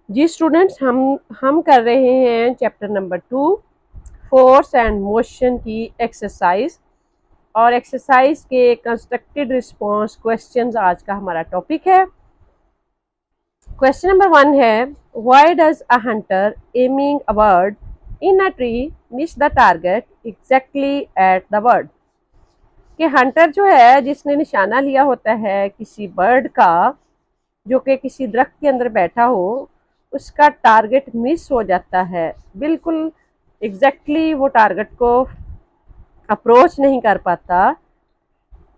जी students, हम कर रहे हैं chapter number 2 force and motion की एक्सरसाइज। और एक्सरसाइज के कंस्ट्रक्टेड रिस्पांस क्वेश्चंस आज का हमारा टॉपिक है। क्वेश्चन नंबर 1 है, why does a Hunter aiming a bird in a tree miss the target exactly at the bird. कि हंटर जो है जिसने निशाना लिया होता है किसी बर्ड का जो कि किसी दरख्त के अंदर बैठा हो, उसका टारगेट मिस हो जाता है, बिल्कुल एग्जैक्टली वो टारगेट को अप्रोच नहीं कर पाता।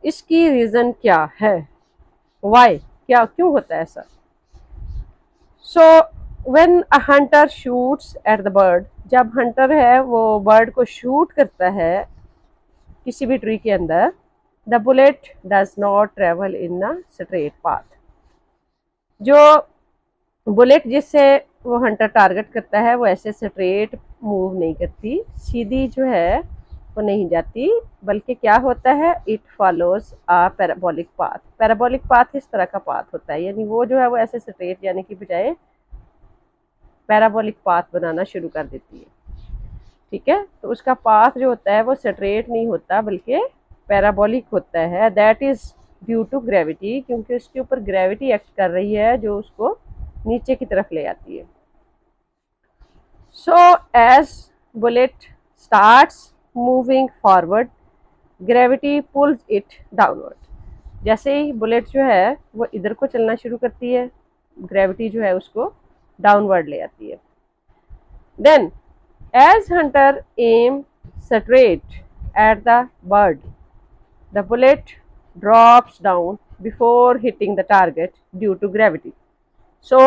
इसकी रीज़न क्या है? वाई, क्या क्यों होता है ऐसा? So when a Hunter shoots eight the bird, जब हंटर है वो बर्ड को शूट करता है किसी भी ट्री के अंदर, the bullet does not travel in a straight path. जो बुलेट जिससे वो हंटर टारगेट करता है वो ऐसे स्ट्रेट मूव नहीं करती, सीधी जो है वो नहीं जाती, बल्कि क्या होता है, it follows a parabolic path. Parabolic path इस तरह का पाथ होता है, यानी वो जो है वो ऐसे स्ट्रेट जाने की बजाय पैराबोलिक पाथ बनाना शुरू कर देती है। ठीक है, तो उसका पाथ जो होता है वो स्ट्रेट नहीं होता बल्कि पैराबोलिक होता है। That is due to gravity, क्योंकि उसके ऊपर ग्रेविटी एक्ट कर रही है जो उसको नीचे की तरफ ले आती है। So as bullet starts moving forward, gravity pulls it downward. जैसे ही बुलेट जो है वो इधर को चलना शुरू करती है, ग्रेविटी जो है उसको डाउनवर्ड ले आती है। Then as hunter aim straight at the bird, the bullet drops down before hitting the target due to gravity. So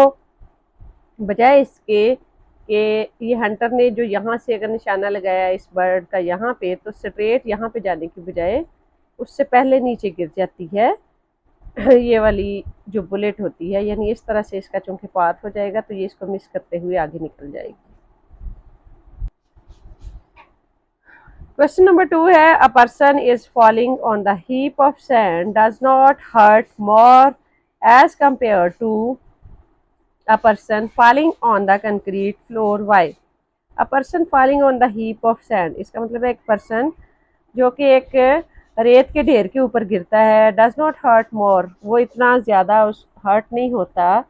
बजाय इसके कि ये हंटर ने जो यहाँ से अगर निशाना लगाया इस बर्ड का यहाँ पे, तो स्ट्रेट यहाँ पे जाने की बजाय उससे पहले नीचे गिर जाती है ये वाली जो बुलेट होती है, यानी इस तरह से इसका चूंकि पाथ हो जाएगा तो ये इसको मिस करते हुए आगे निकल जाएगी। क्वेश्चन नंबर 2 है, a person is falling on the heap of sand does not hurt more as compare to a person falling on the concrete floor. Why? A person falling on the heap of sand, इसका मतलब है एक person जो कि एक रेत के ढेर के ऊपर गिरता है, डज नॉट हर्ट मोर, वो इतना ज़्यादा उस हर्ट नहीं होता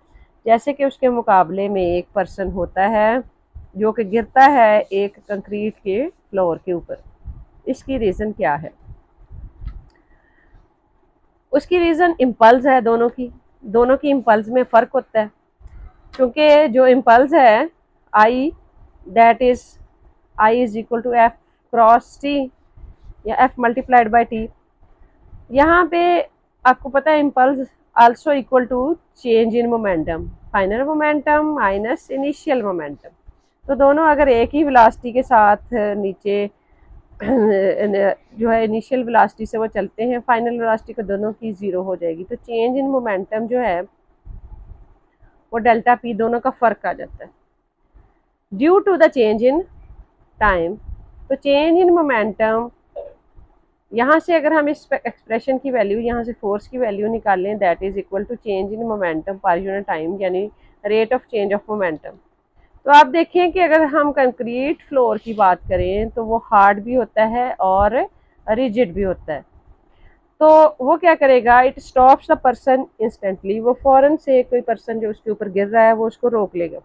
जैसे कि उसके मुकाबले में एक पर्सन होता है जो कि गिरता है एक कंक्रीट के फ्लोर के ऊपर। इसकी रीज़न क्या है? उसकी रीज़न इम्पल्स है। दोनों की इम्पल्स में फ़र्क होता है, क्योंकि जो इम्पल्स है I, that is I is equal to F cross T या एफ मल्टीप्लाइड बाई टी। यहाँ पे आपको पता है impulse also equal to change in momentum, final momentum minus initial momentum. तो दोनों अगर एक ही वेलोसिटी के साथ नीचे जो है इनिशियल वेलोसिटी से वो चलते हैं, फाइनल वेलोसिटी को दोनों की ज़ीरो हो जाएगी, तो चेंज इन मोमेंटम जो है वो डेल्टा पी, दोनों का फ़र्क आ जाता है due to the change in time. तो चेंज इन मोमेंटम, यहाँ से अगर हम इस एक्सप्रेशन की वैल्यू, यहाँ से फोर्स की वैल्यू निकालें, that is equal to change in momentum per unit time, यानी rate of change of momentum. तो आप देखें कि अगर हम कंक्रीट फ्लोर की बात करें तो वो हार्ड भी होता है और रिजिड भी होता है। तो वो क्या करेगा, it stops the person instantly, वो फौरन से कोई पर्सन जो उसके ऊपर गिर रहा है वो उसको रोक लेगा।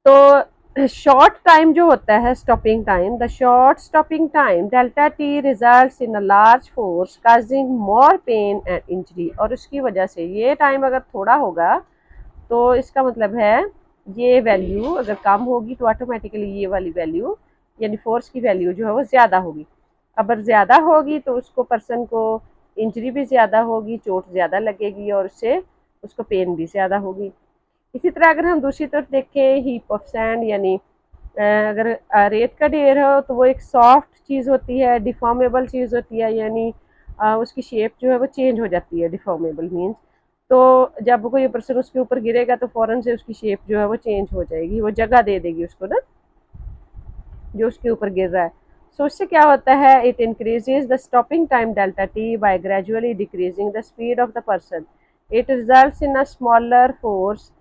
तो शॉर्ट टाइम जो होता है stopping time, the short stopping time delta T results in a large force causing more pen and injury. और उसकी वजह से ये टाइम अगर थोड़ा होगा तो इसका मतलब है ये वैल्यू अगर कम होगी तो ऑटोमेटिकली ये वाली वैल्यू यानी फोर्स की वैल्यू जो है वो ज़्यादा होगी। अगर ज़्यादा होगी तो उसको पर्सन को इंजरी भी ज़्यादा होगी, चोट ज़्यादा लगेगी और उससे उसको पेन भी ज़्यादा होगी। इसी तरह अगर हम दूसरी तरफ देखें, हीप ऑफ सैंड यानी अगर रेत का ढेर हो तो वो एक सॉफ्ट चीज़ होती है, डिफॉर्मेबल चीज़ होती है, यानी उसकी शेप जो है वो चेंज हो जाती है। डिफॉर्मेबल मीन्स तो जब कोई पर्सन उसके ऊपर गिरेगा तो फ़ौरन से उसकी शेप जो है वो चेंज हो जाएगी, वो जगह दे देगी उसको ना जो उसके ऊपर गिर रहा है। सो इससे क्या होता है, it increases the stopping time delta t by gradually decreasing the speed of the person. It results in a smaller force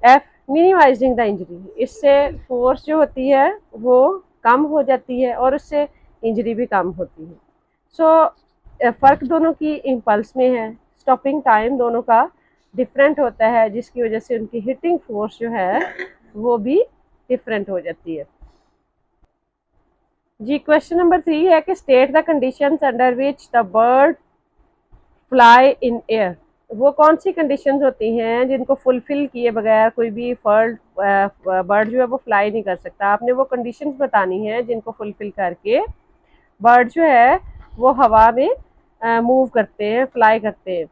F minimizing the injury. इससे फोर्स जो होती है वो कम हो जाती है और उससे इंजरी भी कम होती है। सो फ़र्क दोनों की इम्पल्स में है, स्टॉपिंग टाइम दोनों का डिफरेंट होता है, जिसकी वजह से उनकी हिटिंग फोर्स जो है वो भी डिफरेंट हो जाती है। जी क्वेश्चन नंबर 3 है कि state the conditions under which the bird fly in air. वो कौन सी कंडीशंस होती हैं जिनको फुलफिल किए बगैर कोई भी बर्ड जो है वो फ्लाई नहीं कर सकता। आपने वो कंडीशंस बतानी है जिनको फुलफिल करके बर्ड जो है वो हवा में मूव करते हैं, फ्लाई करते हैं।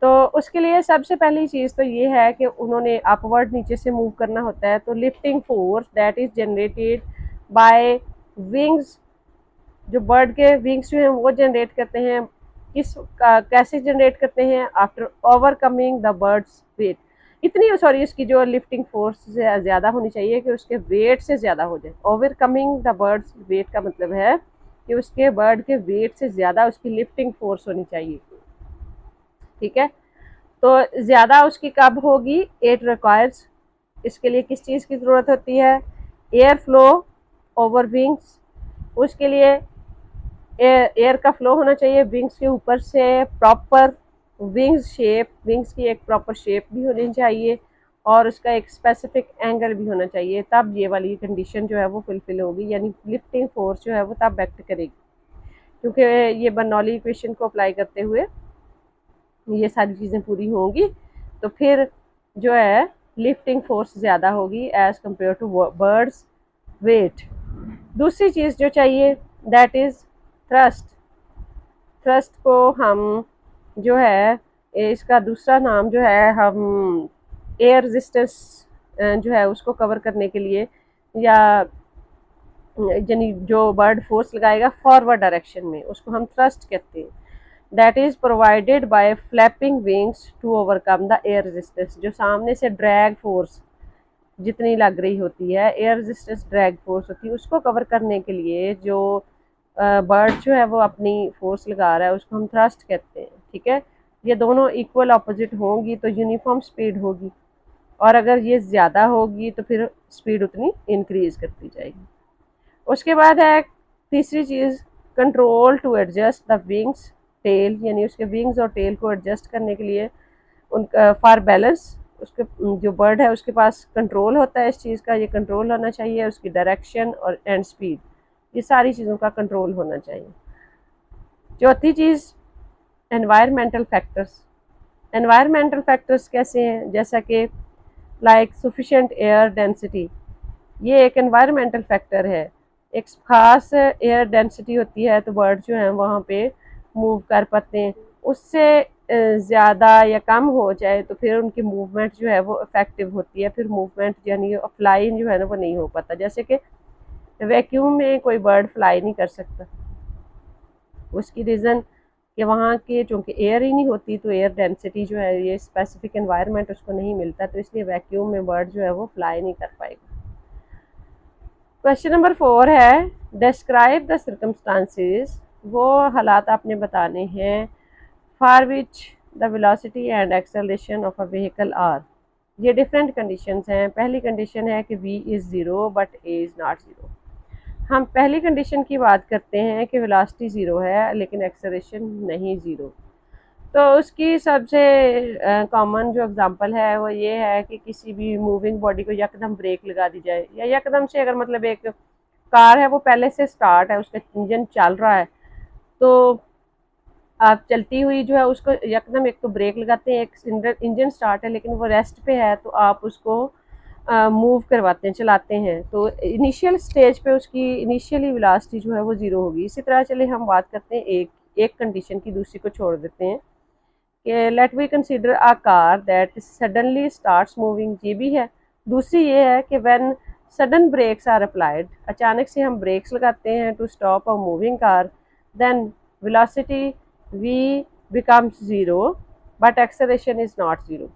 तो उसके लिए सबसे पहली चीज़ तो ये है कि उन्होंने अपवर्ड नीचे से मूव करना होता है। तो lifting force that is generated by wings, जो बर्ड के विंग्स जो हैं वो जनरेट करते हैं। कैसे जनरेट करते हैं? After overcoming the bird's weight. इतनी सॉरी उसकी जो लिफ्टिंग फोर्स से ज़्यादा होनी चाहिए कि उसके वेट से ज़्यादा हो जाए। ओवरकमिंग द बर्ड्स वेट का मतलब है कि उसके बर्ड के वेट से ज़्यादा उसकी लिफ्टिंग फोर्स होनी चाहिए। ठीक है, तो ज़्यादा उसकी कब होगी? इट रिक्वायर्स, इसके लिए किस चीज़ की ज़रूरत होती है? Air flow over wings. उसके लिए एयर का फ्लो होना चाहिए विंग्स के ऊपर से, प्रॉपर विंग्स शेप, विंग्स की एक प्रॉपर शेप भी होनी चाहिए और उसका एक स्पेसिफिक एंगल भी होना चाहिए। तब ये वाली कंडीशन जो है वो फुलफिल होगी, यानी लिफ्टिंग फोर्स जो है वो तब एक्ट करेगी। क्योंकि ये बर्नौली इक्वेशन को अप्लाई करते हुए ये सारी चीज़ें पूरी होंगी तो फिर जो है लिफ्टिंग फोर्स ज़्यादा होगी as compare to bird's weight. दूसरी चीज़ जो चाहिए दैट इज़ थ्रस्ट। थ्रस्ट को हम जो है इसका दूसरा नाम जो है हम एयर रेजिस्टेंस जो है उसको कवर करने के लिए, या यानी जो बर्ड फोर्स लगाएगा फॉरवर्ड डायरेक्शन में, उसको हम थ्रस्ट कहते हैं। That is provided by flapping wings to overcome the air resistance. जो सामने से ड्रैग फोर्स जितनी लग रही होती है, एयर रेजिस्टेंस ड्रैग फोर्स होती है, उसको कवर करने के लिए जो बर्ड जो है वो अपनी फोर्स लगा रहा है उसको हम थ्रस्ट कहते हैं। ठीक है, ये दोनों इक्वल ऑपोजिट होंगी तो यूनिफॉर्म स्पीड होगी, और अगर ये ज़्यादा होगी तो फिर स्पीड उतनी इंक्रीज करती जाएगी। उसके बाद है तीसरी चीज़, control to adjust the wings tail, यानी उसके विंग्स और टेल को एडजस्ट करने के लिए उनका फॉर बैलेंस उसके जो बर्ड है उसके पास कंट्रोल होता है इस चीज़ का, ये कंट्रोल होना चाहिए उसकी डायरेक्शन और एंड स्पीड, ये सारी चीज़ों का कंट्रोल होना चाहिए। चौथी चीज़ एनवायरमेंटल फैक्टर्स। एनवायरमेंटल फैक्टर्स कैसे हैं? जैसा कि लाइक सफिशिएंट एयर डेंसिटी, ये एक एनवायरमेंटल फैक्टर है। एक ख़ास एयर डेंसिटी होती है तो बर्ड जो है वहाँ पे मूव कर पाते हैं। उससे ज़्यादा या कम हो जाए तो फिर उनकी मूवमेंट जो है वो इफेक्टिव होती है, फिर मूवमेंट यानी फ्लाइंग जो है ना वो नहीं हो पाता। जैसे कि वैक्यूम में कोई बर्ड फ्लाई नहीं कर सकता, उसकी रीज़न कि वहाँ के चूँकि एयर ही नहीं होती तो एयर डेंसिटी जो है ये स्पेसिफिक एनवायरनमेंट उसको नहीं मिलता, तो इसलिए वैक्यूम में बर्ड जो है वो फ्लाई नहीं कर पाएगा। क्वेश्चन नंबर 4 है डिस्क्राइब द सर्कमस्टांसेस। वो हालात आपने बताने हैं for which the velocity and acceleration of a vehicle are. ये डिफरेंट कंडीशंस हैं। पहली कंडीशन है कि v is zero but a is not zero. हम पहली कंडीशन की बात करते हैं कि वेलोसिटी ज़ीरो है लेकिन एक्सेलरेशन नहीं ज़ीरो। तो उसकी सबसे कॉमन जो एग्जांपल है वो ये है कि किसी भी मूविंग बॉडी को यकदम ब्रेक लगा दी जाए, या यकदम से अगर मतलब एक कार है वो पहले से स्टार्ट है, उसका इंजन चल रहा है, तो आप चलती हुई जो है उसको यकदम एक तो ब्रेक लगाते हैं, एक इंजन स्टार्ट है लेकिन वो रेस्ट पे है तो आप उसको मूव करवाते हैं, चलाते हैं, तो इनिशियल स्टेज पे उसकी इनिशियली वेलोसिटी जो है वो ज़ीरो होगी। इसी तरह चलिए हम बात करते हैं एक कंडीशन की, दूसरी को छोड़ देते हैं कि let we consider a car that suddenly starts moving, ये भी है। दूसरी ये है कि when sudden brakes are applied, अचानक से हम ब्रेक्स लगाते हैं to stop a moving car, then velocity v becomes zero but acceleration is not zero.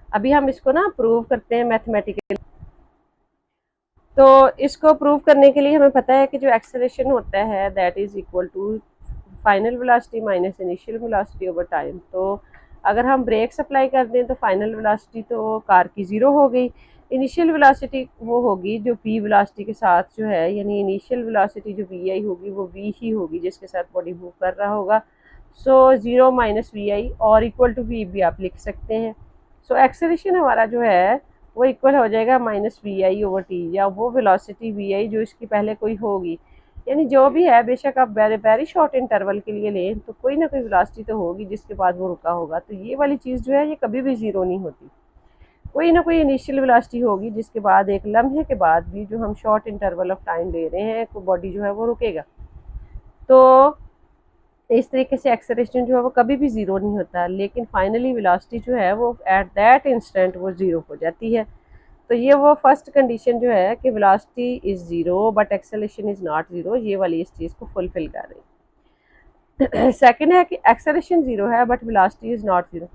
अभी हम इसको ना प्रूव करते हैं मैथमेटिकली। तो इसको प्रूव करने के लिए हमें पता है कि जो एक्सेलरेशन होता है that is equal to final velocity minus initial velocity over time. तो अगर हम ब्रेक्स अप्लाई कर दें तो फाइनल वेलोसिटी तो कार की ज़ीरो हो गई, इनिशियल वेलोसिटी वो होगी जो वी वेलोसिटी के साथ जो है, यानी इनिशियल वेलोसिटी जो वी आई होगी वो वी ही होगी जिसके साथ बॉडी मूव कर रहा होगा। सो ज़ीरो माइनस वी आई और इक्वल टू वी भी आप लिख सकते हैं। सो एक्सेलरेशन हमारा जो है वो इक्वल हो जाएगा minus v I over t, या वो वेलोसिटी वी आई जो इसकी पहले कोई होगी, यानी जो भी है, बेशक आप वेरी शॉर्ट इंटरवल के लिए लें तो कोई ना कोई वेलोसिटी तो होगी जिसके बाद वो रुका होगा। तो ये वाली चीज़ जो है ये कभी भी ज़ीरो नहीं होती, कोई ना कोई इनिशियल वेलोसिटी होगी जिसके बाद एक लम्हे के बाद भी जो हम शॉर्ट इंटरवल ऑफ टाइम ले रहे हैं तो बॉडी जो है वो रुकेगा। तो इस तरीके से एक्सेलरेशन जो है वो कभी भी ज़ीरो नहीं होता, लेकिन फाइनली वेलोसिटी जो है वो एट दैट इंस्टेंट वो ज़ीरो हो जाती है। तो ये वो फर्स्ट कंडीशन जो है कि velocity is zero but acceleration is not zero, ये वाली इस चीज़ को फुलफिल कर रही है। सेकंड है कि एक्सेलरेशन ज़ीरो है but velocity is not zero.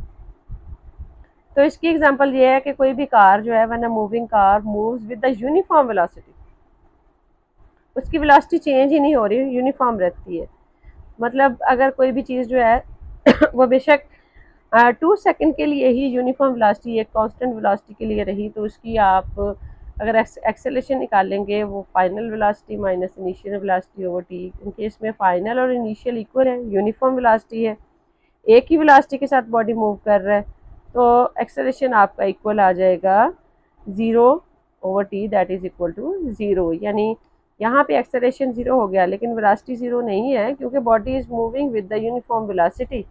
तो इसकी एग्जांपल ये है कि कोई भी कार जो है when a moving car moves with the uniform velocity, उसकी वेलोसिटी चेंज ही नहीं हो रही, यूनिफॉर्म रहती है। मतलब अगर कोई भी चीज़ जो है वो बेशक 2 सेकंड के लिए ही यूनिफॉर्म वेलोसिटी एक कांस्टेंट वेलोसिटी के लिए रही, तो उसकी आप अगर एक्सेलरेशन निकालेंगे वो final velocity minus initial velocity over T, इनके इसमें फाइनल और इनिशियल इक्वल है, यूनिफॉर्म वेलोसिटी है, एक ही वेलोसिटी के साथ बॉडी मूव कर रहा है, तो एक्सेलरेशन आपका इक्वल आ जाएगा zero over t, that is equal to zero. यानी यहाँ पे एक्सेलरेशन ज़ीरो हो गया लेकिन वेलोसिटी ज़ीरो नहीं है क्योंकि body is moving with the uniform velocity.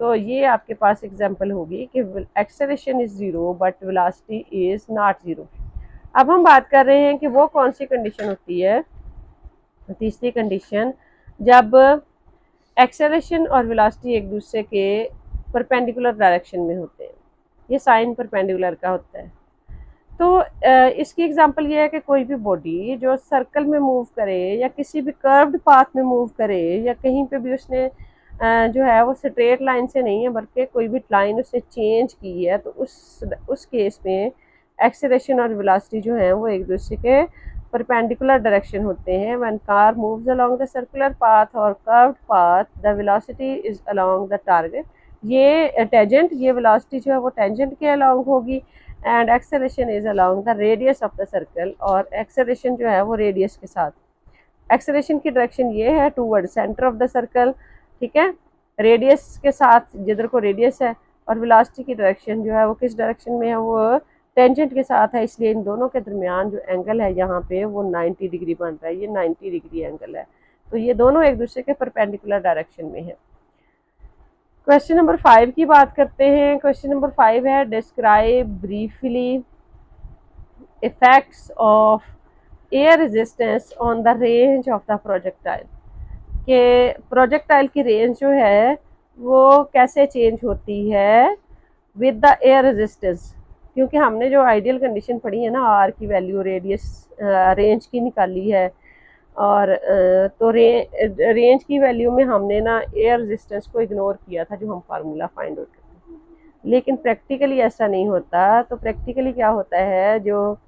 तो ये आपके पास एग्जांपल होगी कि acceleration is zero but velocity is not zero. अब हम बात कर रहे हैं कि वो कौन सी कंडीशन होती है, तीसरी कंडीशन, जब एक्सेलरेशन और वेलोसिटी एक दूसरे के परपेंडिकुलर डायरेक्शन में होते हैं, ये साइन परपेंडिकुलर का होता है। तो इसकी एग्जांपल ये है कि कोई भी बॉडी जो सर्कल में मूव करे या किसी भी कर्व्ड पाथ में मूव करे या कहीं पे भी उसने जो है वो स्ट्रेट लाइन से नहीं है बल्कि कोई भी लाइन उसने चेंज की है, तो उस केस में एक्सेलरेशन और वेलोसिटी जो है वो एक दूसरे के परपेंडिकुलर डायरेक्शन होते हैं। When car moves along the circular path और curved path the velocity is along the target, ये टेंजेंट, ये वेलोसिटी जो है वो टेंजेंट के अलोंग होगी, and acceleration is along the radius of the circle, और एक्सेलरेशन जो है वो रेडियस के साथ, एक्सेलरेशन की डायरेक्शन ये है toward centre of the circle, ठीक है, रेडियस के साथ जिधर को रेडियस है, और वेलोसिटी की डायरेक्शन जो है वो किस डायरेक्शन में है, वो टेंजेंट के साथ है, इसलिए इन दोनों के दरमियान जो एंगल है यहाँ पे वो 90 डिग्री बन रहा है, ये 90 डिग्री एंगल है। तो ये दोनों एक दूसरे के परपेंडिकुलर डायरेक्शन में है। क्वेश्चन नंबर 5 की बात करते हैं। क्वेश्चन नंबर 5 है describe briefly effects of air resistance on the range of the projectile, कि प्रोजेक्टाइल की रेंज जो है वो कैसे चेंज होती है विद द एयर रेजिस्टेंस, क्योंकि हमने जो आइडियल कंडीशन पढ़ी है ना, आर की वैल्यू रेडियस रेंज की निकाली है, और तो रेंज की वैल्यू में हमने ना एयर रेजिस्टेंस को इग्नोर किया था जो हम फार्मूला फाइंड आउट करते हैं, लेकिन प्रैक्टिकली ऐसा नहीं होता। तो प्रैक्टिकली क्या होता है, जो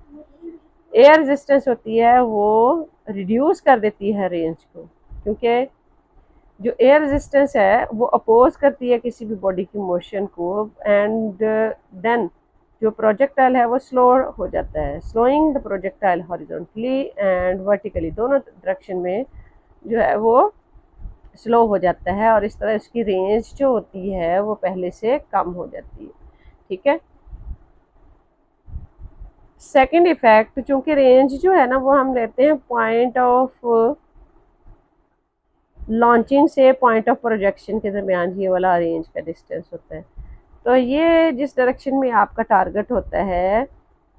एयर रेजिस्टेंस होती है वो रिड्यूस कर देती है रेंज को, क्योंकि जो एयर रेजिस्टेंस है वो अपोज करती है किसी भी बॉडी की मोशन को, एंड देन जो प्रोजेक्टाइल है वो स्लो हो जाता है, slowing the projectile horizontally and vertically, दोनों डायरेक्शन में जो है वो स्लो हो जाता है, और इस तरह इसकी रेंज जो होती है वो पहले से कम हो जाती है, ठीक है। सेकंड इफेक्ट, चूंकि रेंज जो है ना वो हम लेते हैं पॉइंट ऑफ लॉन्चिंग से पॉइंट ऑफ प्रोजेक्शन के दरमियान, ये वाला रेंज का डिस्टेंस होता है। तो ये जिस डायरेक्शन में आपका टारगेट होता है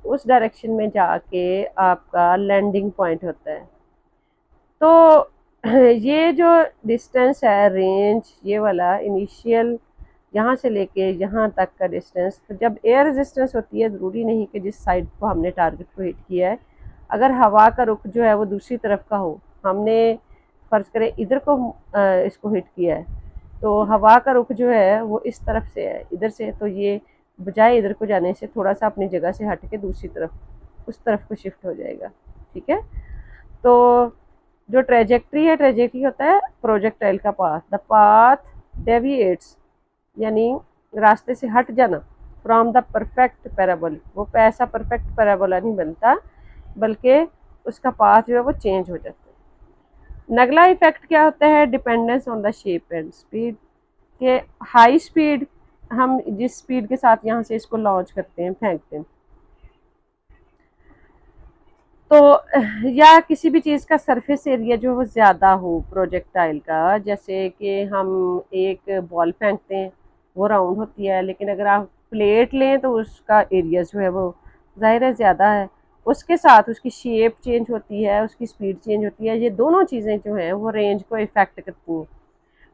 उस डायरेक्शन में जाके आपका लैंडिंग पॉइंट होता है। तो ये जो डिस्टेंस है रेंज, ये वाला इनिशियल यहाँ से लेके यहाँ तक का डिस्टेंस, तो जब एयर रेजिस्टेंस होती है ज़रूरी नहीं कि जिस साइड को हमने टारगेट को हिट किया है, अगर हवा का रुख जो है वो दूसरी तरफ का हो, हमने फ़र्ज़ करें इधर को इसको हिट किया है, तो हवा का रुख जो है वो इस तरफ से है, इधर से, तो ये बजाय इधर को जाने से थोड़ा सा अपनी जगह से हट के दूसरी तरफ उस तरफ को शिफ्ट हो जाएगा, ठीक है। तो जो ट्रेजेक्ट्री है, ट्रेजेक्ट्री होता है प्रोजेक्टाइल का पाथ, द पाथ डेविएट्स यानी रास्ते से हट जाना, फ्रॉम द परफेक्ट पैराबोल, वो ऐसा परफेक्ट पैराबोला नहीं बनता बल्कि उसका पाथ जो है वो चेंज हो जाता है। नगला इफेक्ट क्या होता है, dependence on the shape and speed, के हाई स्पीड, हम जिस स्पीड के साथ यहाँ से इसको लॉन्च करते हैं, फेंकते हैं, तो या किसी भी चीज़ का सरफेस एरिया जो वो ज़्यादा हो प्रोजेक्टाइल का, जैसे कि हम एक बॉल फेंकते हैं वो राउंड होती है, लेकिन अगर आप प्लेट लें तो उसका एरिया जो है वो ज़ाहिर है ज़्यादा है, उसके साथ उसकी शेप चेंज होती है, उसकी स्पीड चेंज होती है, ये दोनों चीज़ें जो हैं वो रेंज को इफ़ेक्ट करती हैं,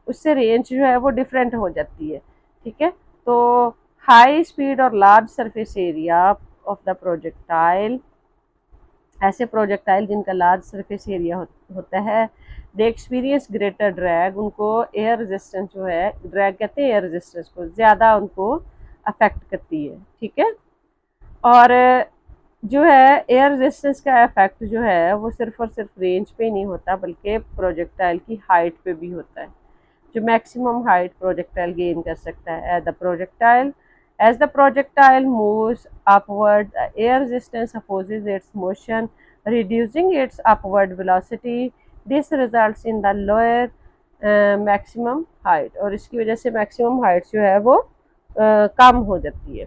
उससे रेंज जो है वो डिफरेंट हो जाती है। ठीक है, तो हाई स्पीड और large surface area of the projectile, ऐसे प्रोजेक्टाइल जिनका लार्ज सरफेस एरिया होता है, दे एक्सपीरियंस ग्रेटर ड्रैग, उनको एयर रेजिस्टेंस जो है, ड्रैग कहते हैं एयर रेजिस्टेंस को, ज़्यादा उनको अफेक्ट करती है। ठीक है, और जो है एयर रेजिस्टेंस का इफेक्ट जो है वो सिर्फ और सिर्फ रेंज पे ही नहीं होता बल्कि प्रोजेक्टाइल की हाइट पे भी होता है, जो मैक्सिमम हाइट प्रोजेक्टाइल गेन कर सकता है। As the projectile moves upward, the air resistance opposes its motion, reducing its upward velocity. This results in the lower maximum height, और इसकी वजह से maximum height जो है वो कम हो जाती है।